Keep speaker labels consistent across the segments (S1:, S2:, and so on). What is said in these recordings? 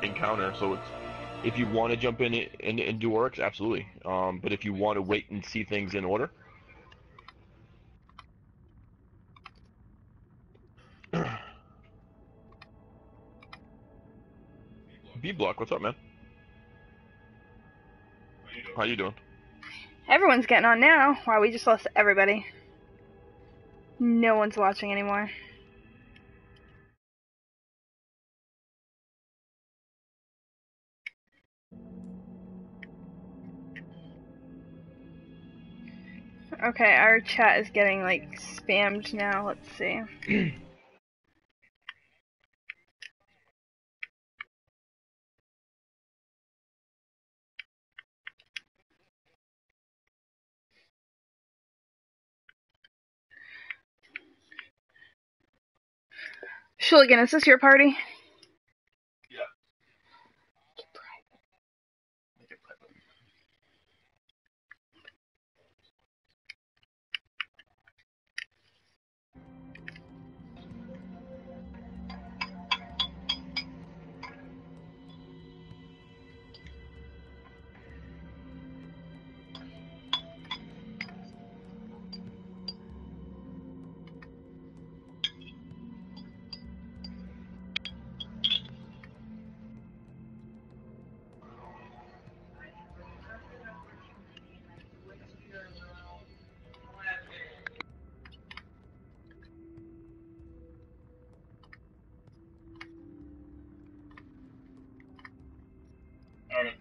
S1: encounter. So it's if you want to jump in and do orcs, absolutely. But if you want to wait and see things in order, B block. What's up, man? How you doing?
S2: Everyone's getting on now. Wow, we just lost everybody. No one's watching anymore. Okay, our chat is getting like spammed now. Let's see. Shulligan, is this your party?
S1: Yeah.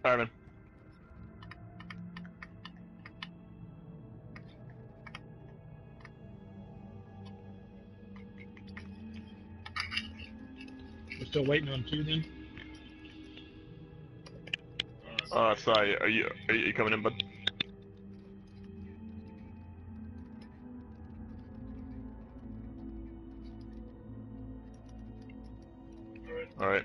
S1: Armin.
S3: We're still waiting on 2 then?
S1: Sorry. Are you coming in, bud? All right.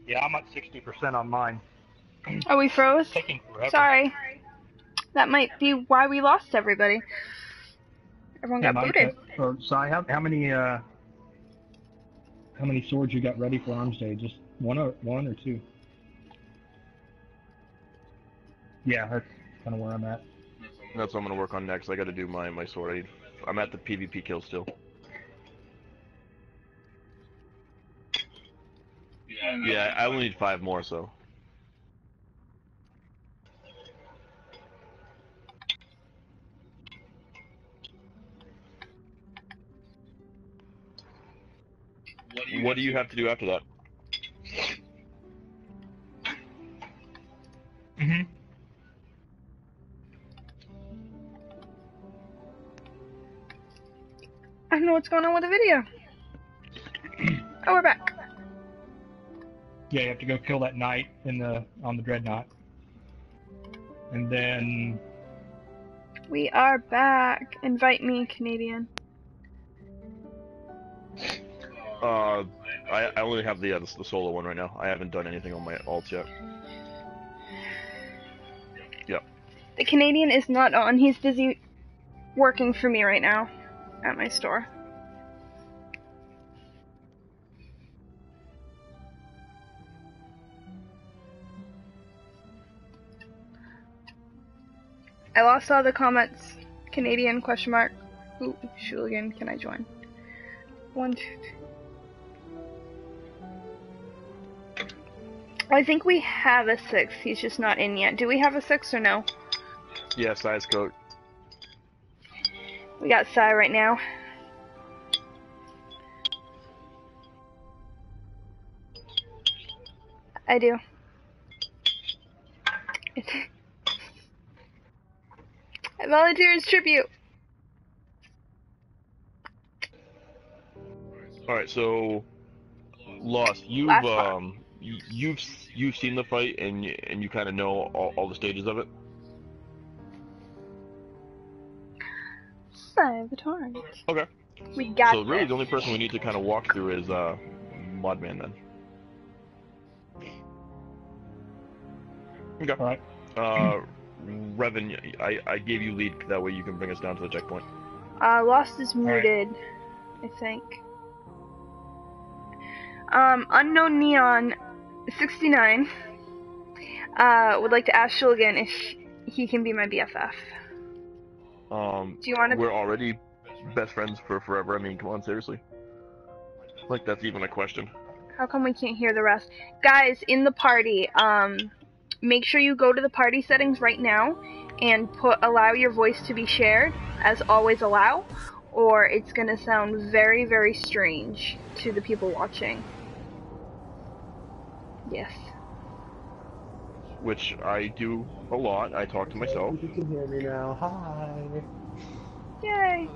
S3: Yeah, I'm at 60% on mine.
S2: Oh, we froze?
S3: Taking forever.
S2: Sorry. That might be why we lost everybody. Everyone got booted.
S3: Or Sai, how many swords you got ready for arms day? Just one or 2? Yeah, that's kind of where I'm at.
S1: That's what I'm gonna work on next. I got to do my sword. I'm at the PvP kill still. Yeah, I only need 5 more, so. What do you have to do after that?
S3: Mm-hmm.
S2: I don't know what's going on with the video. Oh, we're back.
S3: Yeah, you have to go kill that knight on the dreadnought. And then...
S2: We are back. Invite me, Canadian.
S1: I only have the solo one right now. I haven't done anything on my alts yet. Yep.
S2: The Canadian is not on. He's busy working for me right now at my store. I lost all the comments. Canadian question mark. Ooh, Shulligan, can I join? 1, 2, 3. I think we have a 6. He's just not in yet. Do we have a 6 or no?
S1: Yeah, size coat.
S2: We got Sai right now. I do. I volunteer as tribute.
S1: All right, so Lost. You've seen the fight and you kind of know all the stages of it.
S2: Sai the torrent.
S1: Okay.
S2: We got
S1: So really,
S2: this.
S1: the only person we need to kind of walk through is Mudman then. Okay.
S3: All right.
S1: Revan, I gave you lead. That way you can bring us down to the checkpoint.
S2: Lost is muted. I think. Unknown Neon 69 would like to ask Shulgin if he can be my BFF. Do you want to?
S1: We're already best friends for forever. I mean, come on, seriously. Like that's even a question.
S2: How come we can't hear the rest? Guys, in the party, make sure you go to the party settings right now and allow your voice to be shared as always allow, or it's gonna sound very, very strange to the people watching. Yes.
S1: Which I do a lot. I talk to myself.
S4: You can hear me now. Hi.
S2: Yay.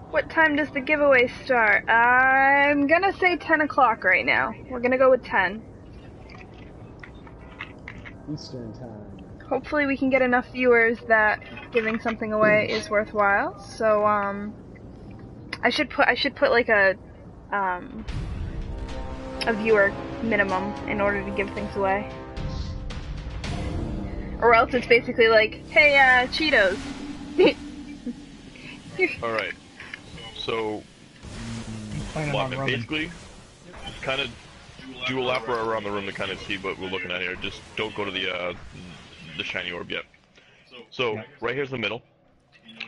S2: What time does the giveaway start? I'm gonna say 10 o'clock right now. We're gonna go with 10.
S4: Eastern time.
S2: Hopefully we can get enough viewers that giving something away is worthwhile. So, I should put like a viewer minimum in order to give things away. Or else it's basically like, hey, Cheetos.
S1: Alright. So, basically, kind of do a lap around the room to kind of see what we're looking at here. Just don't go to the shiny orb yet. So, right here's the middle.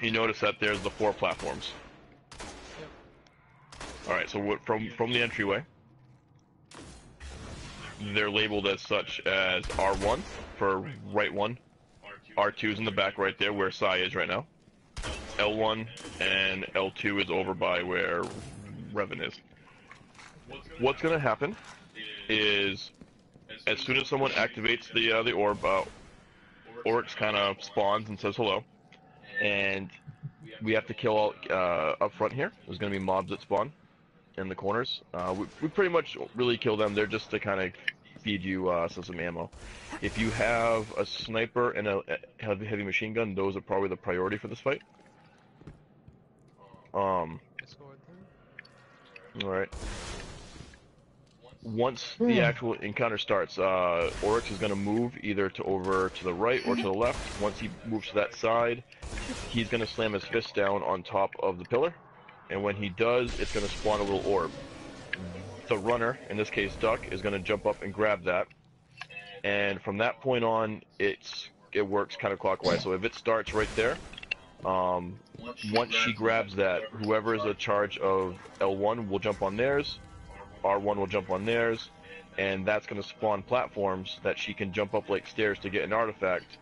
S1: You notice that there's the 4 platforms. Alright, so from the entryway, they're labeled as such as R1 for right one, R2 is in the back right there where Sai is right now, L1 and L2 is over by where Revan is. What's going to happen is as soon as someone activates the orb, Oryx kind of spawns and says hello, and we have to kill up front here. There's going to be mobs that spawn in the corners. We pretty much really kill them. They're just to kind of feed you some ammo. If you have a sniper and a heavy machine gun, those are probably the priority for this fight. Alright. Once the actual encounter starts, Oryx is going to move either over to the right or to the left. Once he moves to that side, he's going to slam his fist down on top of the pillar. And when he does, it's going to spawn a little orb. The runner, in this case Duck, is going to jump up and grab that. And from that point on, it works kind of clockwise. So if it starts right there, once she grabs that, whoever is in charge of L1 will jump on theirs, R1 will jump on theirs, and that's going to spawn platforms that she can jump up like stairs to get an artifact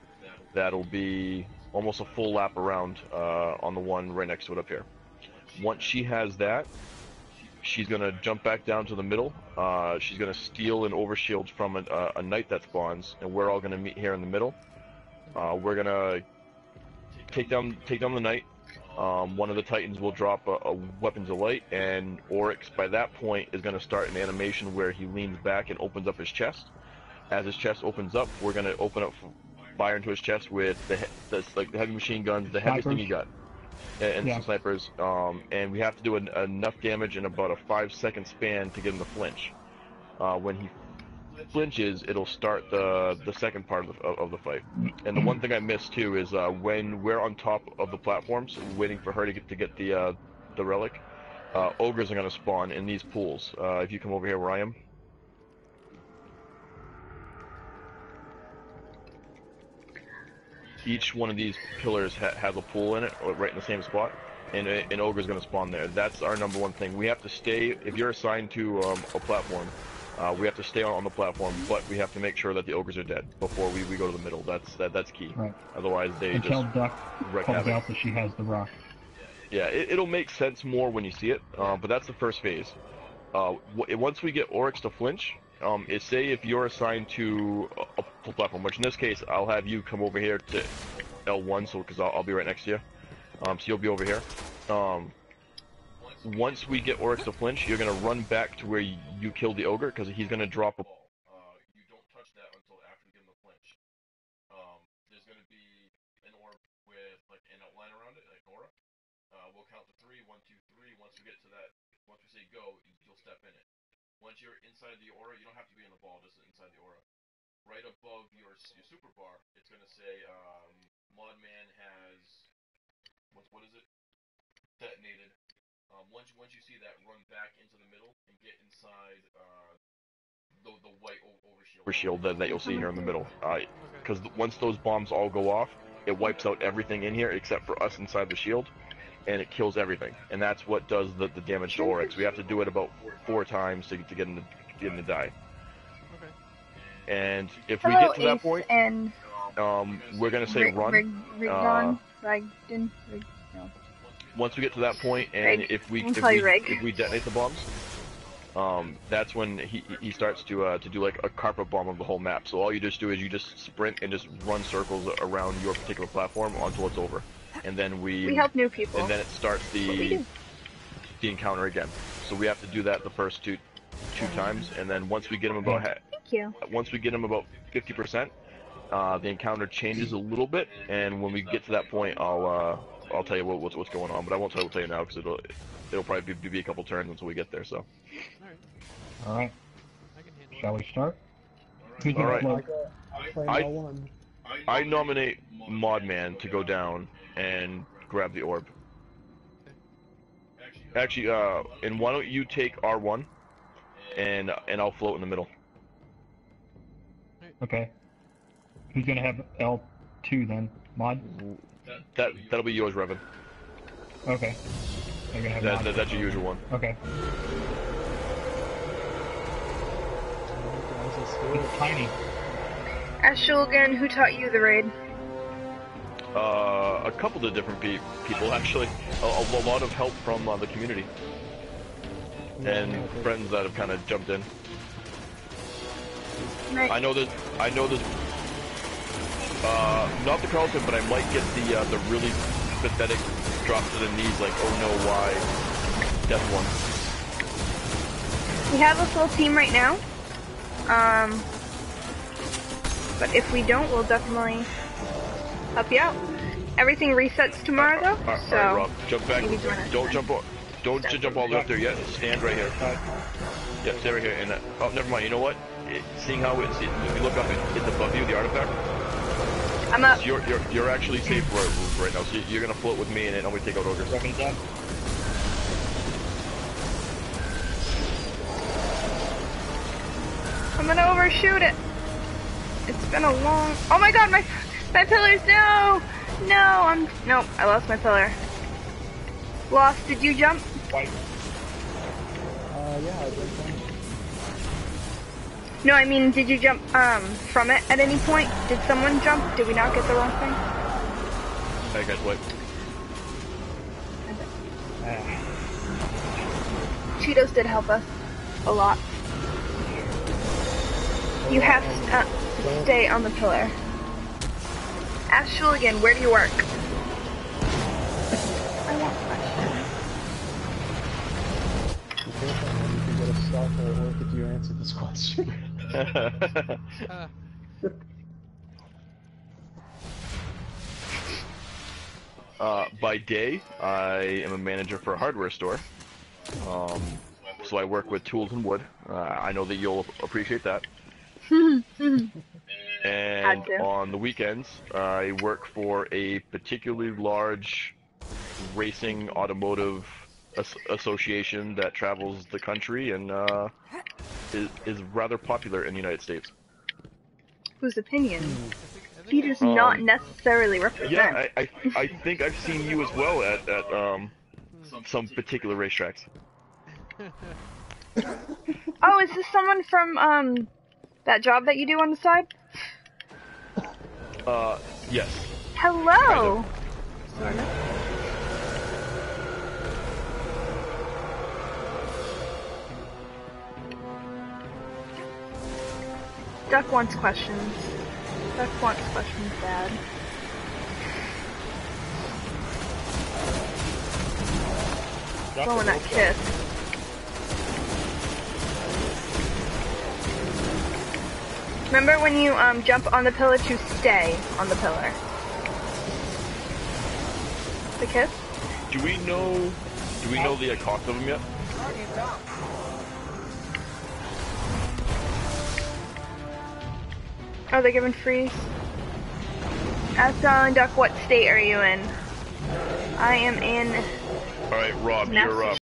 S1: that'll be almost a full lap around on the one right next to it up here. Once she has that, she's going to jump back down to the middle. She's going to steal an overshield from a knight that spawns, and we're all going to meet here in the middle. We're going to take down the knight. One of the titans will drop a weapons of light, and Oryx by that point is going to start an animation where he leans back and opens up his chest. As his chest opens up, we're going to open up fire into his chest with the heavy machine guns, the heaviest thing he got, and some snipers. And we have to do enough damage in about a 5-second span to get him to flinch. When he flinches, it'll start the second part of the fight. And the one thing I missed too is when we're on top of the platforms waiting for her to get the relic, ogres are going to spawn in these pools. If you come over here where I am. Each one of these pillars has a pool in it, right in the same spot, and an ogre is going to spawn there. That's our number one thing. We have to stay, if you're assigned to a platform, we have to stay on the platform, but we have to make sure that the ogres are dead before we go to the middle. That's key.
S3: Right.
S1: Otherwise, they
S3: Until
S1: just
S3: Duck
S1: wreck
S3: calls
S1: havoc.
S3: out that she has the rock.
S1: Yeah, it'll make sense more when you see it, but that's the first phase. Once we get Oryx to flinch, say if you're assigned to a platform, which in this case I'll have you come over here to L1, so because I'll be right next to you, so you'll be over here. Once we get Oryx to flinch, you're gonna run back to where you killed the ogre, because he's gonna drop a. You don't touch that until after you give him the flinch. There's gonna be an orb with like an outline around it, like aura. We'll count to 3, 1, 2, 3. Once we get to that, once we say go, you'll step in it. Once you're inside the aura, you don't have to be in the ball, just inside the aura. Right above your super bar, it's gonna say Modman has what is it? Detonated Once you see that, run back into the middle and get inside the white overshield that you'll see here in the middle. Because once those bombs all go off, it wipes out everything in here except for us inside the shield, and it kills everything. And that's what does the damage to Oryx. We have to do it about 4 times to get him to die.
S5: Okay.
S1: And if we get to that point,
S2: and
S1: we're gonna say run. Once we get to that point, and if we detonate the bombs, that's when he starts to do like a carpet bomb of the whole map. So all you just do is you just sprint and just run circles around your particular platform until it's over, and then we
S2: help new people,
S1: and then it starts the encounter again. So we have to do that the first two times, and then once we get him about once we get him about 50%, the encounter changes a little bit, and when we get to that point, I'll tell you what's going on, but I won't tell you now because it'll probably be a couple turns until we get there. So.
S3: All right.
S5: I can handle
S3: Shall we start? Who's
S1: All right.
S4: I
S1: I nominate Modman to go down and grab the orb. Actually, and why don't you take R1, and I'll float in the middle.
S3: Okay. Who's gonna have L2 then? Mod?
S1: That'll be yours, Revan.
S3: Okay. I'm gonna have Mod.
S1: That's your usual one.
S3: Okay. It's tiny.
S2: Ask Shulgan who taught you the raid.
S1: A couple of different people actually. A lot of help from the community and friends that have kind of jumped in.
S2: Nice.
S1: I know there's not the Carlton, but I might get the really pathetic drop to the knees, like oh no, why death one.
S2: We have a full team right now. But if we don't, we'll definitely help you out. Everything resets tomorrow though, so
S1: all right, Rob, jump back.
S2: maybe join us.
S1: Don't jump all the way up there yet. Stand right here. Yeah, stay right here. And oh, never mind. You know what? Seeing how if you look up, it's above you, the artifact.
S2: I'm up.
S1: So you're actually safe right now. So you're gonna float with me, and then I'm gonna take out ogres.
S3: Revan's up.
S2: I'm gonna overshoot it. It's been a long. Oh my god, my pillars! No, nope. I lost my pillar. Lost. Did you jump?
S3: White.
S4: yeah, I jumped on.
S2: No, I mean, did you jump from it at any point? Did someone jump? Did we not get the wrong thing?
S1: Hey guys, wait.
S2: Cheetos did help us a lot. You have to stay on the pillar. Ask Shul again, where do you work? I want questions.
S4: You can get a stock at work if you answer this question.
S1: By day, I am a manager for a hardware store. So I work with tools and wood. I know that you'll appreciate that. And on the weekends, I work for a particularly large racing automotive association that travels the country and is rather popular in the United States.
S2: Whose opinion he does not necessarily represent.
S1: Yeah, I think I've seen you as well at some particular racetracks.
S2: Oh, is this someone from that job that you do on the side?
S1: Yes.
S2: Hello.
S1: Kind of.
S2: Duck wants questions. Duck wants questions bad. Blowing that kiss. Remember when you jump on the pillar to stay on the pillar? The kiss?
S1: Do we know the cost of them yet?
S2: Are they giving freeze? Ask Darling Duck, what state are you in? I am in...
S1: Alright, Rob, you're up.